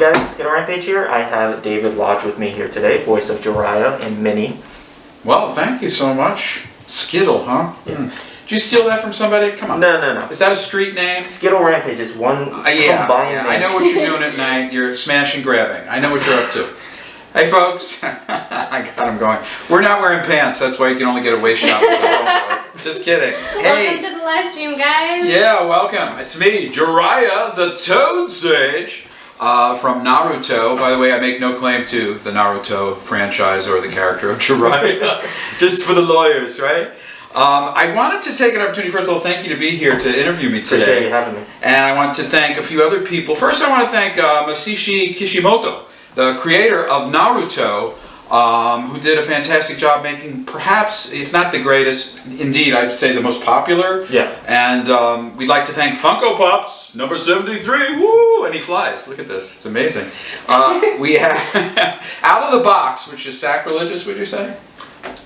up guys, Skittlerampage here. I have David Lodge with me here today, voice of Jiraiya and Minnie. Well, thank you so much. Skittle, huh? Yeah. Did you steal that from somebody? Come on. No. Is that a street name? Skittlerampage is one combined name. I know what you're doing at night. You're smashing grabbing. I know what you're up to. Hey folks, I got him going. We're not wearing pants, that's why you can only get a waist shot. Just kidding. Hey. Welcome to the live stream, guys. Yeah, welcome. It's me, Jiraiya, the Toad Sage, from Naruto. By the way, I make no claim to the Naruto franchise or the character of Jiraiya. Just for the lawyers, right? I wanted to take an opportunity, first of all, thank you to be here to interview me today. Appreciate you having me. And I want to thank a few other people. First, I want to thank Masashi Kishimoto, the creator of Naruto, who did a fantastic job making perhaps, if not the greatest, indeed I'd say the most popular. Yeah. And we'd like to thank Funko Pops, number 73, woo! And he flies, look at this, it's amazing. We have Out of the Box, which is sacrilegious, would you say?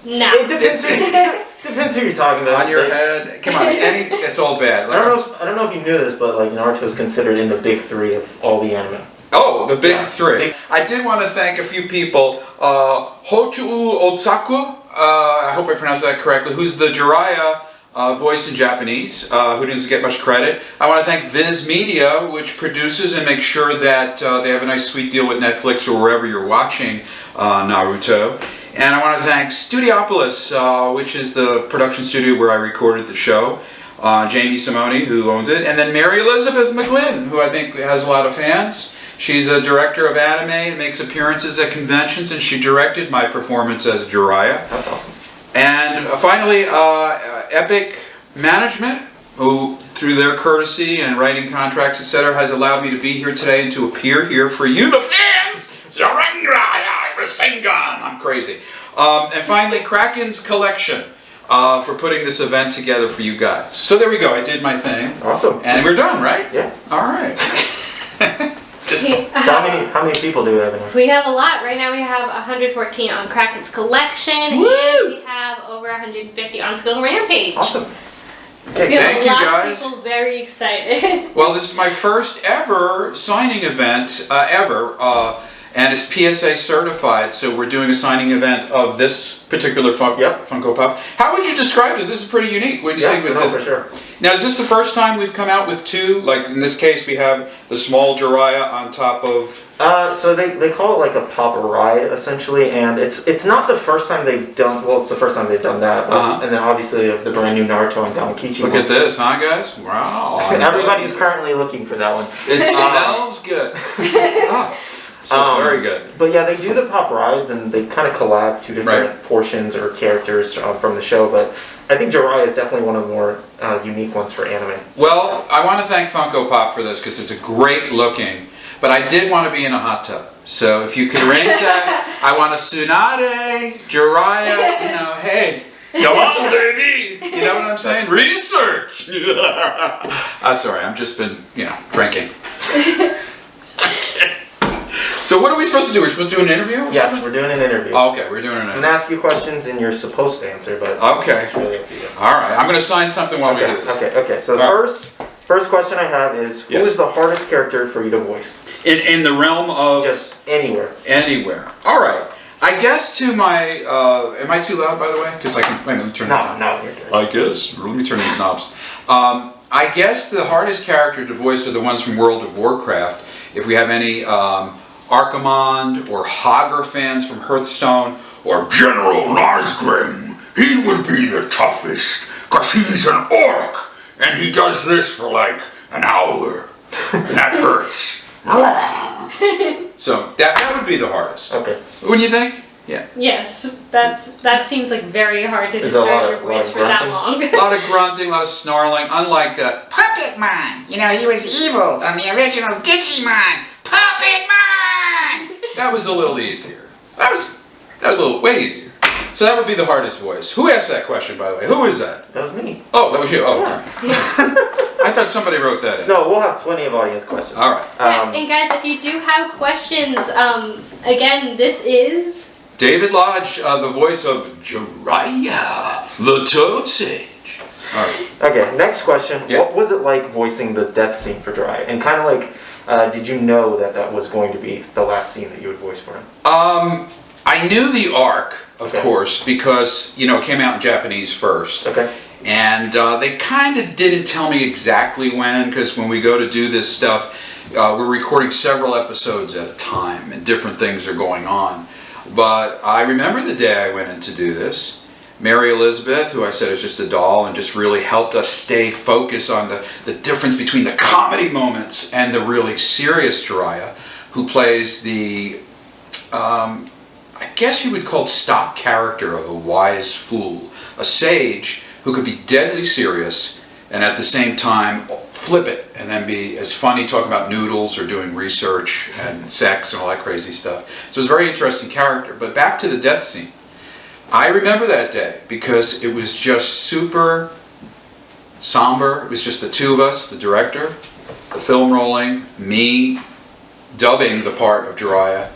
No. It depends who you're talking about. On your head, come on, it's all bad. I don't know if you knew this, but like Naruto is considered in the big three of all the anime. Oh, the big three. I did want to thank a few people. Hochu Otsaku, I hope I pronounced that correctly, who's the Jiraiya voice in Japanese, who doesn't get much credit. I want to thank Viz Media, which produces and makes sure that they have a nice sweet deal with Netflix or wherever you're watching Naruto. And I want to thank Studiopolis, which is the production studio where I recorded the show. Jamie Simone, who owns it. And then Mary Elizabeth McGlynn, who I think has a lot of fans. She's a director of anime and makes appearances at conventions, and she directed my performance as Jiraiya. That's awesome. And finally, Epic Management, who through their courtesy and writing contracts, etc., has allowed me to be here today and to appear here for you, the fans. I'm crazy. And finally, Kraken's Collection, for putting this event together for you guys. So there we go, I did my thing. Awesome. And we're done, right? Yeah. All right. So how many people do we have in here? We have a lot. Right now we have 114 on Kraken's Collection, Woo! and we have over 150 on Skittlerampage. Awesome. Okay, We have Thank a you, lot guys. of people very excited. Well, this is my first ever signing event and it's PSA certified, so we're doing a signing event of this particular Funko Pop. How would you describe it? This is pretty unique. What do you say? For sure. Now, is this the first time we've come out with two? Like in this case, we have the small Jiraiya on top of... So they call it like a pop ride, essentially, and it's not the first time they've done, well, it's the first time they've done that, and then obviously the brand new Naruto and Gamakichi Look at this, huh, guys? Wow. Everybody's currently looking for that one. It smells good. Smells very good. But yeah, they do the pop rides, and they kind of collab two different portions or characters from the show, but I think Jiraiya is definitely one of the more unique ones for anime. Well, I want to thank Funko Pop for this, because it's a great looking. But I did want to be in a hot tub. So if you could arrange that, I want a Tsunade, Jiraiya, hey, come on, baby. You know what I'm saying? Research. Sorry, I've just been, drinking. So what are we supposed to do? We're supposed to do an interview? Yes, we're doing an interview. Oh, okay, we're doing an I'm interview. going to ask you questions, and you're supposed to answer, but okay. It's really up to you. All right, I'm going to sign something while we do this. Okay. So the first question I have is, who is the hardest character for you to voice? In the realm of... Just anywhere. Anywhere. All right. I guess to my... am I too loud, by the way? Because I can... Wait, let me turn it down. No, you're good. I guess. Let me turn these knobs. I guess the hardest character to voice are the ones from World of Warcraft. If we have any Archimond or Hogger fans from Hearthstone, or General Nosgrim, he would be the toughest, because he's an orc, and he does this for like an hour, and that hurts. So that would be the hardest. Okay. Wouldn't you think? Yeah. Yes, that seems like very hard to describe your voice for that long. A lot of grunting, a lot of snarling, unlike Puppet Man! You know, he was evil on the original Digimon! Puppet Man! that was a little easier. That was a little way easier. So that would be the hardest voice. Who asked that question, by the way? Who is that? That was me. Oh, that was you. Oh, Yeah. okay. I thought somebody wrote that in. No, we'll have plenty of audience questions. All right. And guys, if you do have questions, again, this is... David Lodge, the voice of Jiraiya, the Toad Sage. All right. Okay, next question. Yeah. What was it like voicing the death scene for Jiraiya? And kind of like did you know that that was going to be the last scene that you would voice for him? I knew the arc, of course, because, you know, it came out in Japanese first. Okay. And they kind of didn't tell me exactly when, because when we go to do this stuff, we're recording several episodes at a time, and different things are going on. But I remember the day I went in to do this. Mary Elizabeth, who I said is just a doll, and just really helped us stay focused on the difference between the comedy moments and the really serious Jiraiya, who plays the, I guess you would call it stock character of a wise fool, a sage who could be deadly serious and at the same time flip it and then be as funny talking about noodles or doing research and sex and all that crazy stuff. So it's a very interesting character. But back to the death scene. I remember that day because it was just super somber. It was just the two of us, the director, the film rolling, me dubbing the part of Jiraiya,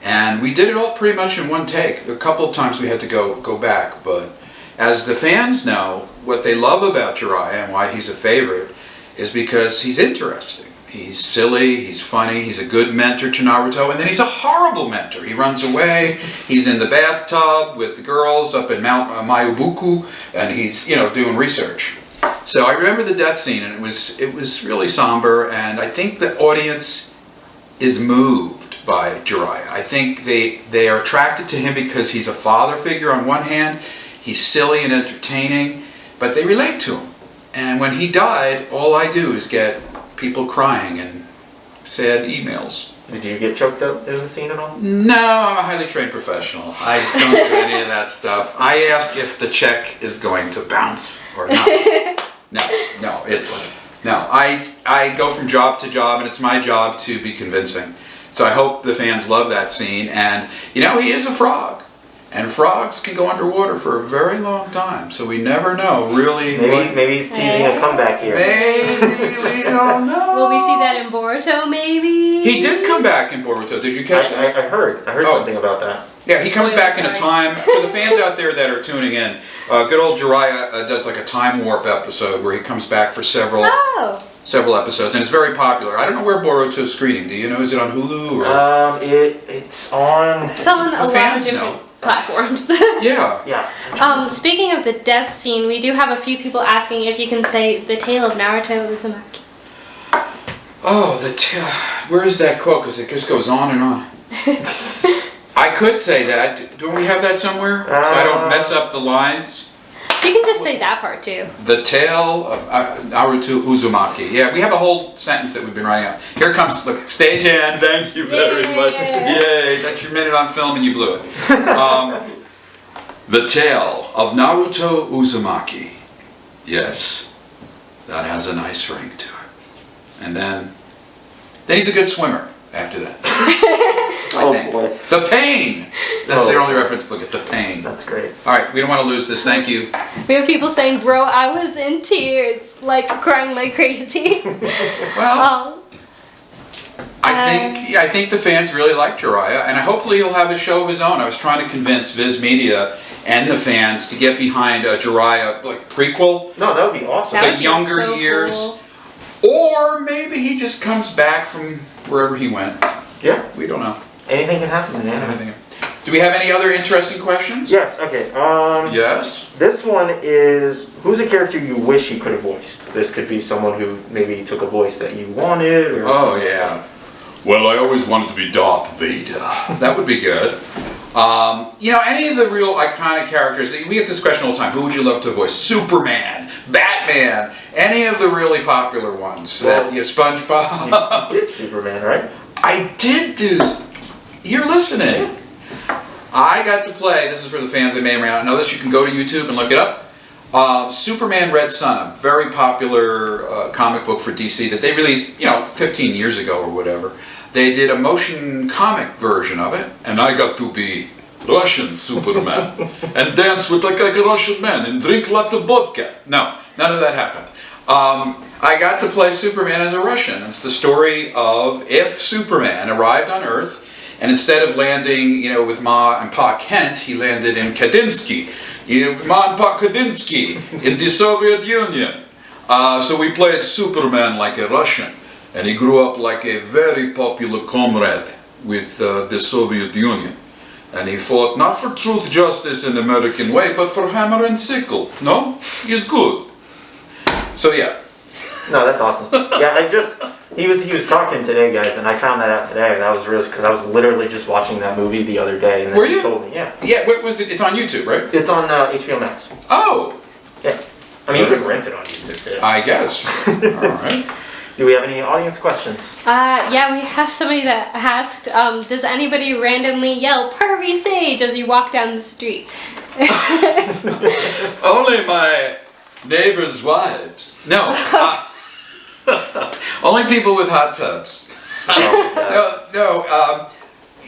and we did it all pretty much in one take. A couple of times we had to go back, but as the fans know, what they love about Jiraiya and why he's a favorite is because he's interesting. He's silly, he's funny, he's a good mentor to Naruto, and then he's a horrible mentor. He runs away, he's in the bathtub with the girls up in Mount Mayubuku, and he's, you know, doing research. So I remember the death scene, and it was really somber, and I think the audience is moved by Jiraiya. I think they are attracted to him because he's a father figure on one hand, he's silly and entertaining, but they relate to him. And when he died, all I do is get people crying and sad emails. Did you get choked up in the scene at all? No, I'm a highly trained professional. I don't do any of that stuff. I ask if the check is going to bounce or not. No. I go from job to job, and it's my job to be convincing. So I hope the fans love that scene. And, you know, he is a frog. And frogs can go underwater for a very long time, so we never know, really. Maybe he's teasing a comeback here. Maybe, we don't know. Will we see that in Boruto, maybe? He did come back in Boruto. Did you catch that? I heard something about that. Yeah, he comes back in a time, for the fans out there that are tuning in, good old Jiraiya does like a time warp episode where he comes back for several episodes, and it's very popular. I don't know where Boruto's screening. Do you know? Is it on Hulu? Or? It's on a lot of different platforms. Yeah. Speaking of the death scene, we do have a few people asking if you can say the tale of Naruto Uzumaki. Oh, the tale. Where is that quote? Because it just goes on and on. I could say that. Don't we have that somewhere? So I don't mess up the lines. You can just say that part too. The tale of Naruto Uzumaki. Yeah, we have a whole sentence that we've been writing out. Here comes, look, stage hand, thank you very much. Yay, that's your minute on film and you blew it. The tale of Naruto Uzumaki. Yes, that has a nice ring to it. And then he's a good swimmer after that. I think. Boy. The pain! That's the only reference. Look at the pain. That's great. Alright, we don't want to lose this. Thank you. We have people saying, bro, I was in tears, like crying like crazy. Well, I think the fans really like Jiraiya, and hopefully he'll have a show of his own. I was trying to convince Viz Media and the fans to get behind a Jiraiya like prequel. No, that would be awesome. That would The be younger so years. cool. Or maybe he just comes back from wherever he went. Yeah. We don't know. Anything can happen in anime. Anything. Do we have any other interesting questions? Yes, okay. Yes. This one is, who's a character you wish you could have voiced? This could be someone who maybe took a voice that you wanted, or Oh, yeah. Well, I always wanted to be Darth Vader. That would be good. You know, any of the real iconic characters, we get this question all the time. Who would you love to voice? Superman, Batman, any of the really popular ones. Well, SpongeBob. You did Superman, right? I did do... You're listening. I got to play, this is for the fans that may or may not know this, you can go to YouTube and look it up. Superman Red Son, a very popular comic book for DC that they released, 15 years ago or whatever. They did a motion comic version of it, and I got to be Russian Superman and dance with like a Russian man and drink lots of vodka. No, none of that happened. I got to play Superman as a Russian. It's the story of if Superman arrived on Earth and instead of landing, with Ma and Pa Kent, he landed in Kadinsky. Ma and Pa Kadinsky in the Soviet Union. So we played Superman like a Russian. And he grew up like a very popular comrade with the Soviet Union. And he fought not for truth, justice, and American way, but for hammer and sickle. No? He's good. So yeah. No, that's awesome. Yeah, he was talking today, guys, and I found that out today. That was really, because I was literally just watching that movie the other day, and then Were you? he told me, yeah. Yeah, what was it? It's on YouTube, right? It's on HBO Max. Oh! Yeah. I mean, you could rent it on YouTube, too. I guess. Alright. Do we have any audience questions? Yeah, we have somebody that asked, does anybody randomly yell "Pervy Sage" as you walk down the street? Only my neighbors' wives. No. Only people with hot tubs. No.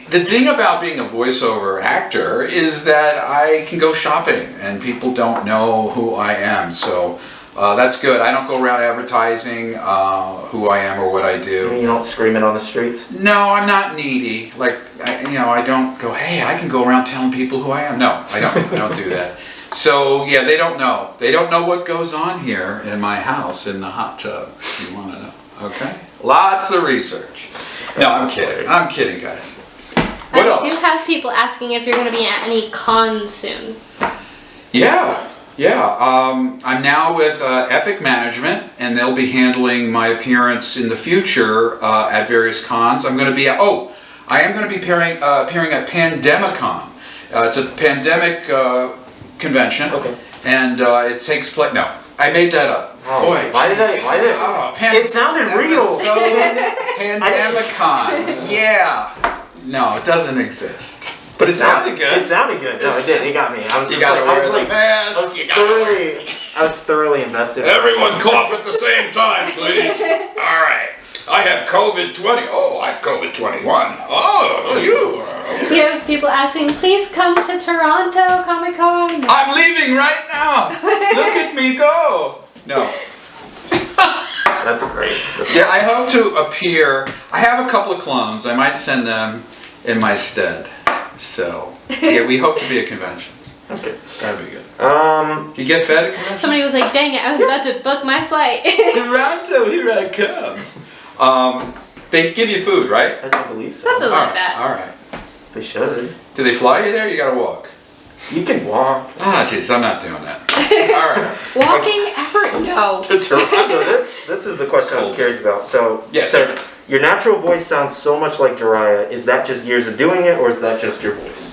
The thing about being a voiceover actor is that I can go shopping and people don't know who I am. So that's good. I don't go around advertising who I am or what I do. You don't scream it on the streets? No, I'm not needy. Like, I don't go, hey, I can go around telling people who I am. No, I don't do that. So, yeah, they don't know. They don't know what goes on here in my house in the hot tub, if you want to know. Okay? Lots of research. No, I'm kidding, guys. What else? I do have people asking if you're going to be at any cons soon. Yeah. I'm now with Epic Management, and they'll be handling my appearance in the future at various cons. I am going to be appearing at Pandemicon. It's a pandemic convention. Okay. And it takes place. No, I made that up. Oh, Boy, why did it sounded real. Pandemicon. Yeah. No, it doesn't exist. But it sounded good. It sounded good. No, it did. It got me. I was you gotta wear the mask. I was thoroughly invested. Everyone cough at the same time, please. All right. I have COVID-20. Oh, I have COVID-21. Oh, you. Okay. We have people asking, please come to Toronto Comic Con. I'm leaving right now. Look at me go. No. That's great. Yeah, I hope to appear. I have a couple of clones. I might send them in my stead. So, yeah, we hope to be at conventions. Okay. That'd be good. You get fed at conventions? Somebody was like, dang it, I was about to book my flight. Toronto, here I come. They give you food, right? I don't believe so. Something like that. All right. They should. Do they fly you there? You gotta walk. You can walk. Ah, jeez, I'm not doing that. All right. Walking effort? No. To Toronto. So this is the question I was curious about. So, yes, so sir. Your natural voice sounds so much like Jiraiya. Is that just years of doing it, or is that just your voice?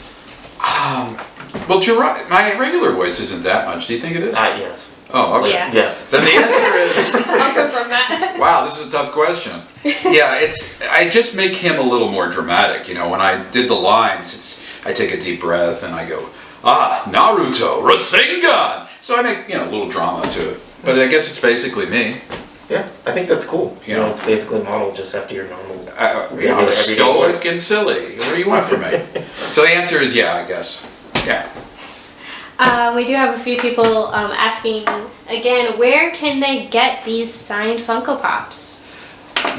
Well, Jiraiya, my regular voice isn't that much. Do you think it is? Yes. Oh, okay. Yeah. Yes. Then the answer is. I'll confirm that. Wow, this is a tough question. Yeah, I just make him a little more dramatic. When I did the lines, I take a deep breath and I go, Naruto, Rasengan. So I make a little drama to it. But I guess it's basically me. Yeah, I think that's cool. You know, it's basically modeled just after your normal. I'm stoic and silly. What do you want from me? So the answer is yeah, I guess. Yeah. We do have a few people asking again, where can they get these signed Funko Pops?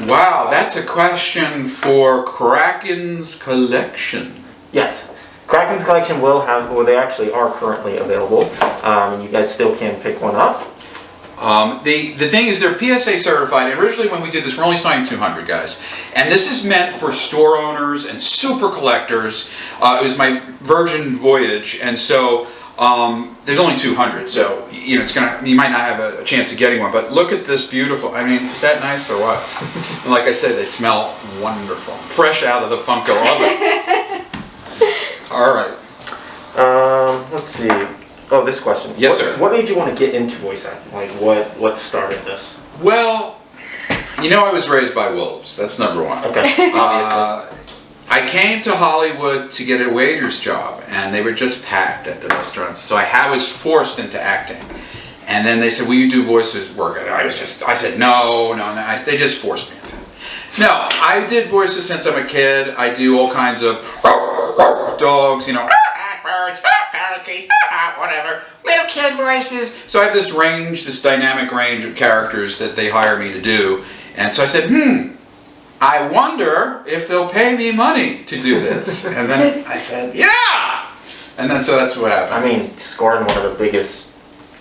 Wow, that's a question for Kraken's collection. Yes. Kraken's collection they actually are currently available. And you guys still can pick one up. The thing is, they're PSA certified. Originally, when we did this, we're only signing 200, guys. And this is meant for store owners and super collectors. It was my Virgin Voyage, and so there's only 200. So you might not have a chance of getting one. But look at this beautiful. I mean, is that nice or what? And like I said, they smell wonderful, fresh out of the Funko oven. All right. Let's see. Oh, this question. Yes, sir. What made you want to get into voice acting? Like, what started this? Well, I was raised by wolves. That's number one. Okay. I came to Hollywood to get a waiter's job, and they were just packed at the restaurants. So I was forced into acting. And then they said, will you do voices work? I said, no. They just forced me into it. No, I did voices since I'm a kid. I do all kinds of dogs, Birds, parakeets, whatever. Little kid voices. So I have this dynamic range of characters that they hire me to do. And so I said, I wonder if they'll pay me money to do this. And then I said, yeah! And then so that's what happened. I mean, scoring one of the biggest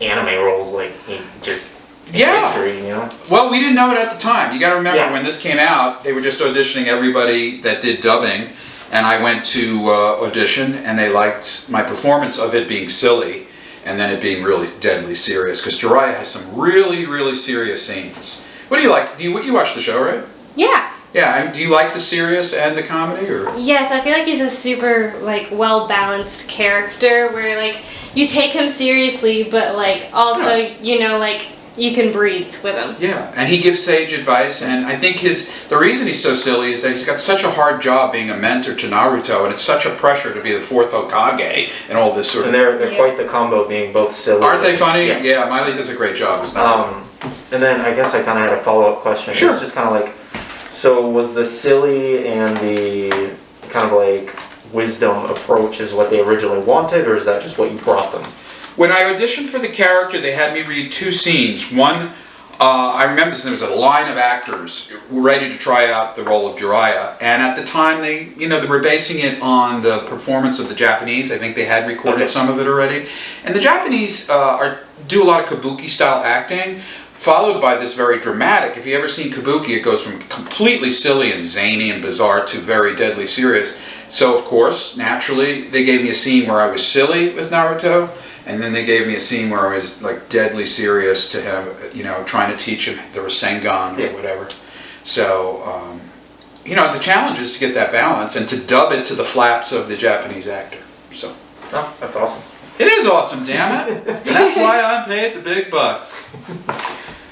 anime roles, like, he just history, you know? Well, we didn't know it at the time. You got to remember, Yeah. when this came out, they were just auditioning everybody that did dubbing, and I went to audition, and they liked my performance of it being silly, and then it being really deadly serious, because Jiraiya has some really, really serious scenes. What do you like? You watch the show, right? Yeah. Yeah, and do you like the serious and the comedy, or? Yes, I feel like he's a super like well-balanced character where like you take him seriously, but like also you know like you can breathe with him. Yeah, and he gives sage advice, and I think the reason he's so silly is that he's got such a hard job being a mentor to Naruto, and it's such a pressure to be the fourth Hokage and all this sort of. And they're quite the combo, being both silly. Aren't they funny? Yeah. Yeah, Miley does a great job as Naruto. And then I guess I kind of had a follow-up question. Sure. It's just kind of like, so was the silly and the kind of like wisdom approach is what they originally wanted, or is that just what you brought them? When I auditioned for the character, they had me read 2 scenes. One, I remember there was a line of actors ready to try out the role of Jiraiya, and at the time they were basing it on the performance of the Japanese. I think they had recorded some of it already, and the Japanese do a lot of kabuki style acting, followed by this very dramatic. If you ever seen kabuki, it goes from completely silly and zany and bizarre to very deadly serious. So of course, naturally, they gave me a scene where I was silly with Naruto. And then they gave me a scene where I was like deadly serious to him, trying to teach him the Rasengan or whatever. So, the challenge is to get that balance and to dub it to the flaps of the Japanese actor. So. Oh, that's awesome. It is awesome, damn it. And that's why I'm paid the big bucks.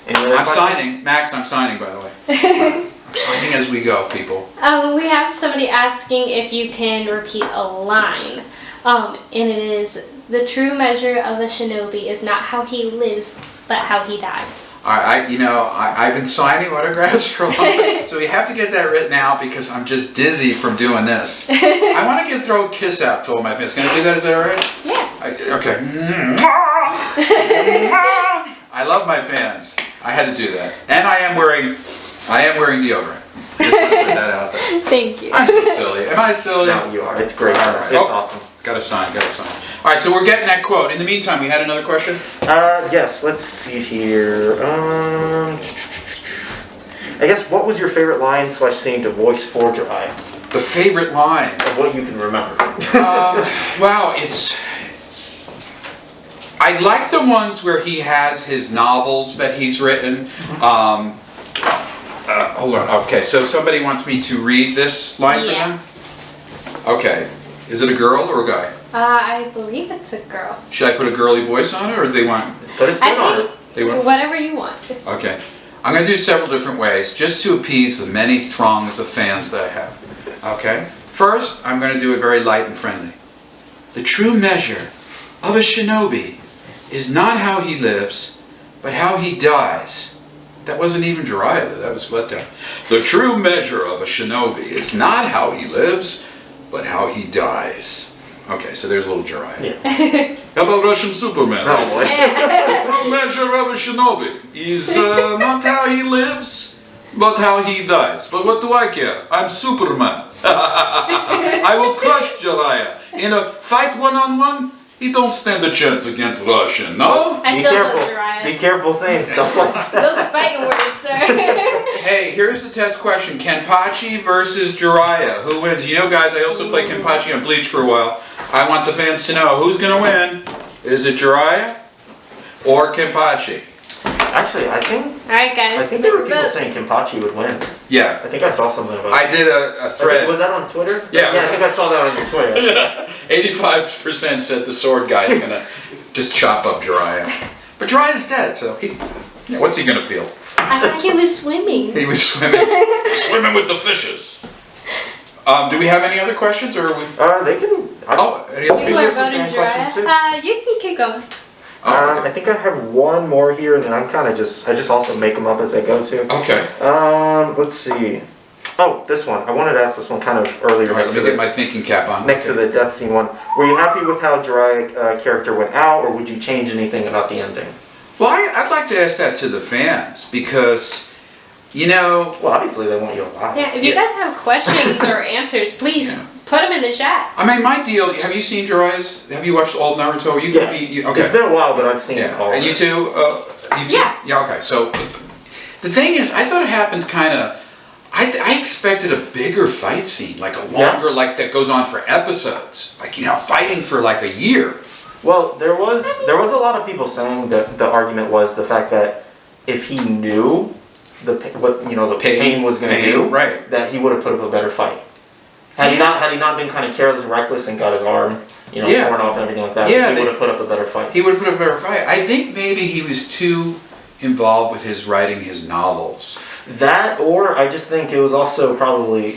I'm signing. Max, I'm signing, by the way. I'm signing as we go, people. We have somebody asking if you can repeat a line. And it is, the true measure of a shinobi is not how he lives, but how he dies. I've been signing autographs for a long time, so we have to get that written out because I'm just dizzy from doing this. I want to throw a kiss out to all my fans. Can I do that? Is that all right? Yeah. Okay. I love my fans. I had to do that, and I am wearing deodorant. Just want to put that out there. Thank you. I'm so silly. Am I silly? No, you are. It's great. All right. It's awesome. Got to sign. All right, so we're getting that quote. In the meantime, we had another question? Yes, let's see here. I guess, what was your favorite line / scene to voice for Jiraiya? The favorite line? Of what you can remember. Wow, I like the ones where he has his novels that he's written. Hold on. Okay, so somebody wants me to read this line for them? Yes. Okay. Is it a girl or a guy? I believe it's a girl. Should I put a girly voice on it, or do they want... Put a spin on it. They want... Whatever you want. Okay. I'm going to do several different ways, just to appease the many throngs of fans that I have. Okay? First, I'm going to do it very light and friendly. The true measure of a shinobi is not how he lives, but how he dies. That wasn't even Jiraiya, that was let down. The true measure of a shinobi is not how he lives, but how he dies. Okay, so there's a little Jiraiya. Yeah. How about Russian Superman? Oh, boy. The true measure of a shinobi is not how he lives, but how he dies. But what do I care? I'm Superman. I will crush Jiraiya. In a fight one-on-one, he don't stand a chance against Russian, no? I still love Jiraiya. Be careful saying stuff like that. Those are fighting words, sir. Hey, here's the test question. Kenpachi versus Jiraiya. Who wins? You know, guys, I also played Kenpachi on Bleach for a while. I want the fans to know who's going to win. Is it Jiraiya or Kenpachi? Actually, I think Alright, guys. I think there were people saying Kenpachi would win. Yeah. I think I saw something about it. I did a thread. Was that on Twitter? Yeah. I think I saw that on your Twitter. 85% said the sword guy is going to just chop up Jiraiya. But Jiraiya's dead, so what's he going to feel? I thought he was swimming. He was swimming with the fishes. Do we have any other questions, or are we? They can. Any other People are some voting fan questions too? Jiraiya. You can keep going. I think I have one more here, and then I just also make them up as I go too. Okay. Let's see. Oh, this one. I wanted to ask this one kind of earlier. All right, let me get my thinking cap on. Next to the death scene one. Were you happy with how Jiraiya character went out, or would you change anything about the ending? Well, I'd like to ask that to the fans, because, Well, obviously they want you alive. Yeah, if you guys have questions or answers, please put them in the chat. I mean, my deal. Have you seen Jiraiya's? Have you watched all of Naruto? You can Yeah. okay. It's been a while, but I've seen Yeah, all. and of you it. too. Yeah, okay. So the thing is, I thought it happened kind of... I expected a bigger fight scene, like a longer, like that goes on for episodes. Like, you know, fighting for like a year. Well, there was a lot of people saying that the argument was the fact that if he knew the pain was going to do, right, that he would have put up a better fight. Had he not been kind of careless and reckless and got his arm, torn off and everything like that, he would have put up a better fight. He would have put up a better fight. I think maybe he was too involved with his writing his novels. That, or I just think it was also probably,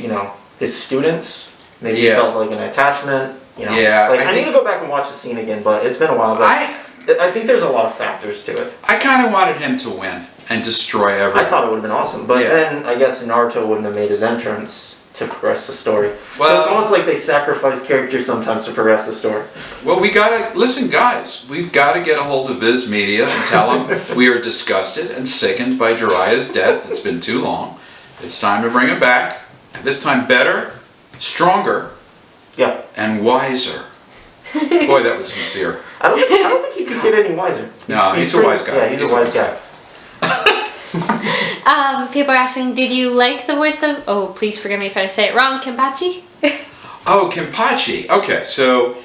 his students. Maybe he felt like an attachment. I need to go back and watch the scene again, but it's been a while. But I think there's a lot of factors to it. I kind of wanted him to win and destroy everyone. I thought it would have been awesome, but then I guess Naruto wouldn't have made his entrance to progress the story. Well, so it's almost like they sacrifice characters sometimes to progress the story. Well, we gotta listen, guys. We've got to get a hold of Viz Media and tell them we are disgusted and sickened by Jiraiya's death. It's been too long. It's time to bring it back. And this time, better, stronger, and wiser. Boy, that was sincere. I don't think he could get any wiser. No, he's a wise guy. Yeah, he's a wise guy. People are asking, did you like the voice of, oh, please forgive me if I say it wrong, Kenpachi? Oh, Kenpachi. Okay, so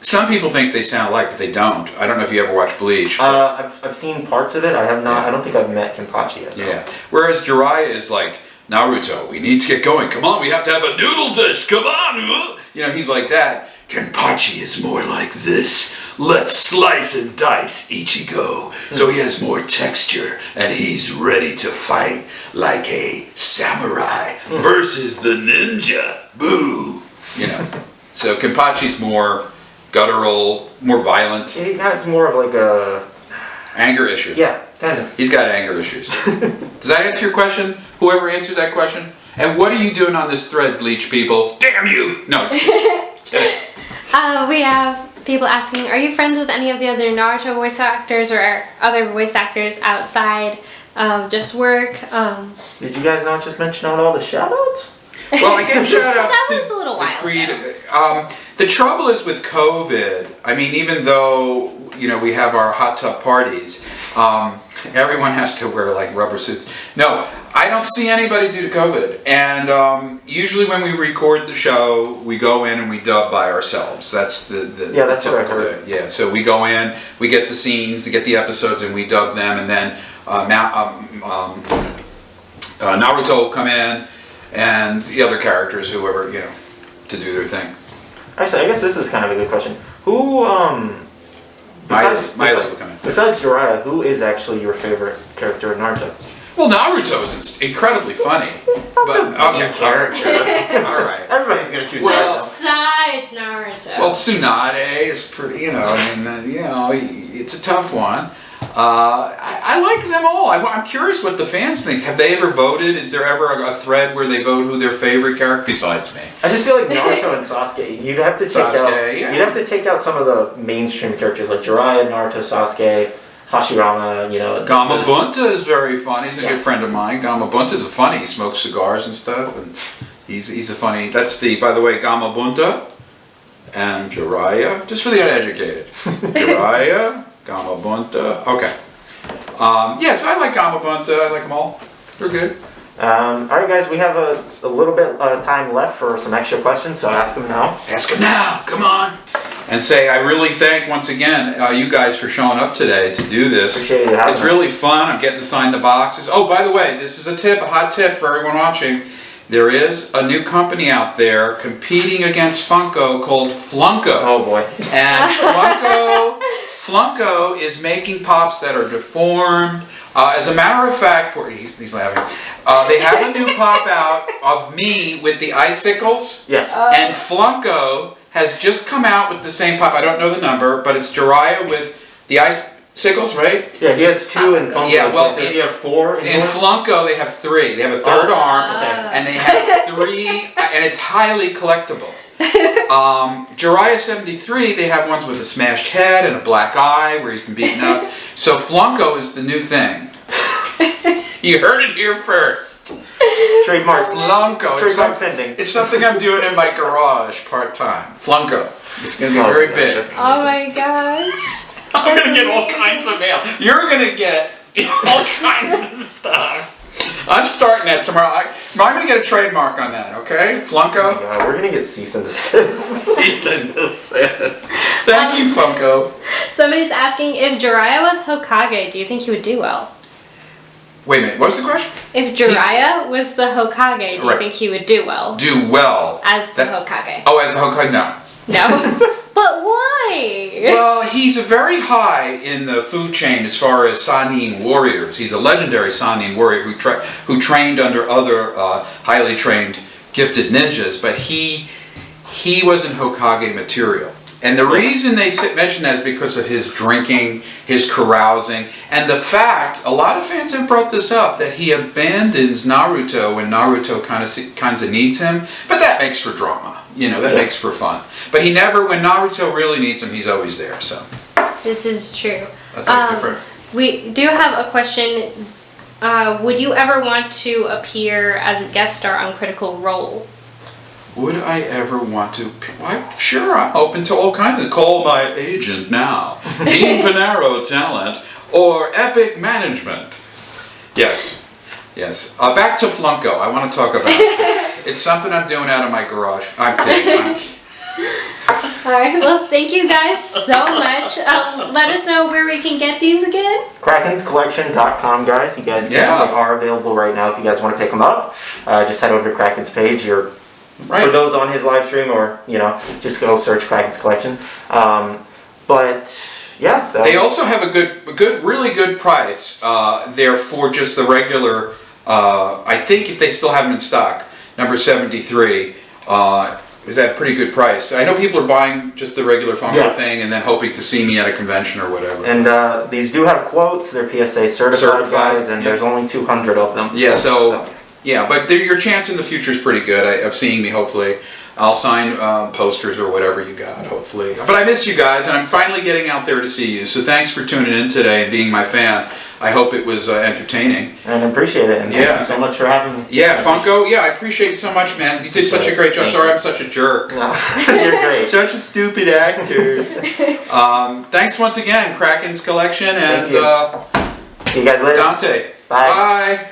some people think they sound alike, but they don't. I don't know if you ever watched Bleach. I've seen parts of it. I have not. I don't think I've met Kenpachi yet. Yeah. Whereas Jiraiya is like, Naruto, we need to get going. Come on, we have to have a noodle dish. Come on. He's like that. Kenpachi is more like this. Let's slice and dice Ichigo. So he has more texture and he's ready to fight like a samurai versus the ninja. Boo. So Kenpachi's more guttural, more violent. He has more of like a... anger issue. Yeah, kind of. He's got anger issues. Does that answer your question? Whoever answered that question? And what are you doing on this thread, Bleach people? Damn you! No. We have people asking, are you friends with any of the other Naruto voice actors or other voice actors outside just work? Did you guys not just mention out all the shout-outs? Well, I gave shout-outs that to was a little while ago. The trouble is with COVID, I mean, even though, we have our hot tub parties, everyone has to wear like rubber suits. No, I don't see anybody due to COVID. And usually when we record the show, we go in and we dub by ourselves. That's the that's what I typical heard. day. Yeah, so we go in, we get the scenes, we get the episodes, and we dub them. And then Naruto will come in, and the other characters, whoever, to do their thing. Actually, I guess this is kind of a good question. Who, besides Jiraiya, who is actually your favorite character in Naruto? Well, Naruto is incredibly funny. But, okay, character. All right. Everybody's going to choose Besides Naruto. Well, Tsunade is pretty, it's a tough one. I like them all. I'm curious what the fans think. Have they ever voted? Is there ever a thread where they vote who their favorite character besides me? I just feel like Naruto and Sasuke. You'd have to take out some of the mainstream characters like Jiraiya, Naruto, Sasuke, Hashirama. Gamabunta is very funny. He's a good friend of mine. Gamabunta is funny. He smokes cigars and stuff, and he's a funny. That's by the way, Gamabunta and Jiraiya. Just for the uneducated, Jiraiya. Gamabunta. Okay. Yes, I like Gamabunta. I like them all. They're good. Alright guys, we have a little bit of time left for some extra questions, so ask them now. Ask them now. Come on. And say, I really thank, once again, you guys for showing up today to do this. Appreciate you having us. It's really fun. I'm getting to sign the boxes. Oh, by the way, this is a hot tip for everyone watching. There is a new company out there competing against Funko called Funko. Oh boy. And Funko is making pops that are deformed. As a matter of fact, he's laughing. They have a new pop out of me with the icicles. Yes. And Funko has just come out with the same pop. I don't know the number, but it's Jiraiya with the icicles, right? Yeah, he has 2 in Funko. Yeah, well, does he have 4 in Funko they have 3. They have a third arm, and they have 3, and it's highly collectible. Jiraiya 73, they have ones with a smashed head and a black eye where he's been beaten up. So Funko is the new thing. You heard it here first. Trademark. Funko. It's something I'm doing in my garage part-time. Funko. It's going to be very big. Oh my gosh. I'm gonna get all kinds of mail. You're gonna get all kinds of stuff. I'm starting that tomorrow. I'm gonna get a trademark on that, okay? Funko? Oh God, we're gonna get cease and desist. Cease and desist. Thank you, Funko. Somebody's asking if Jiraiya was Hokage, do you think he would do well? Wait a minute, what was the question? If Jiraiya was the Hokage, do you think he would do well? Do well. As the Hokage. Oh, as the Hokage? No. No? But why? Well, he's very high in the food chain as far as Sannin warriors. He's a legendary Sannin warrior who trained under other highly trained, gifted ninjas, but he wasn't Hokage material. And the reason they mention that is because of his drinking, his carousing, and the fact, a lot of fans have brought this up, that he abandons Naruto when Naruto kind of needs him, but that makes for drama. That makes for fun. But he never, when Naruto really needs him, he's always there, so. This is true. That's different. We do have a question. Would you ever want to appear as a guest star on Critical Role? Would I ever want to? Sure, I'm open to all kinds of. Call my agent now. Dean Panaro talent or epic management. Yes. Back to Funko. I want to talk about it. It's something I'm doing out of my garage. I'm kidding. Alright, well, thank you guys so much. Let us know where we can get these again. KrakensCollection.com, guys. You guys they are available right now if you guys want to pick them up. Just head over to Kraken's page. For those on his live stream, or just go search Kraken's Collection. But yeah, they also have a really good price there for just the regular. I think if they still have them in stock, number 73 is at a pretty good price. I know people are buying just the regular Funko thing and then hoping to see me at a convention or whatever. And these do have quotes. They're PSA certified guys, and there's only 200 of them. Yeah, yeah, but your chance in the future is pretty good of seeing me, hopefully. I'll sign posters or whatever you got, hopefully. But I miss you guys, and I'm finally getting out there to see you. So thanks for tuning in today and being my fan. I hope it was entertaining. And I appreciate it. And thank you so much for having me. Yeah, Funko, I appreciate you so much, man. You did such a great job. Sorry I'm such a jerk. No, you're great. Such a stupid actor. Thanks once again, Kraken's Collection, and see you guys later. Dante. Bye. Bye.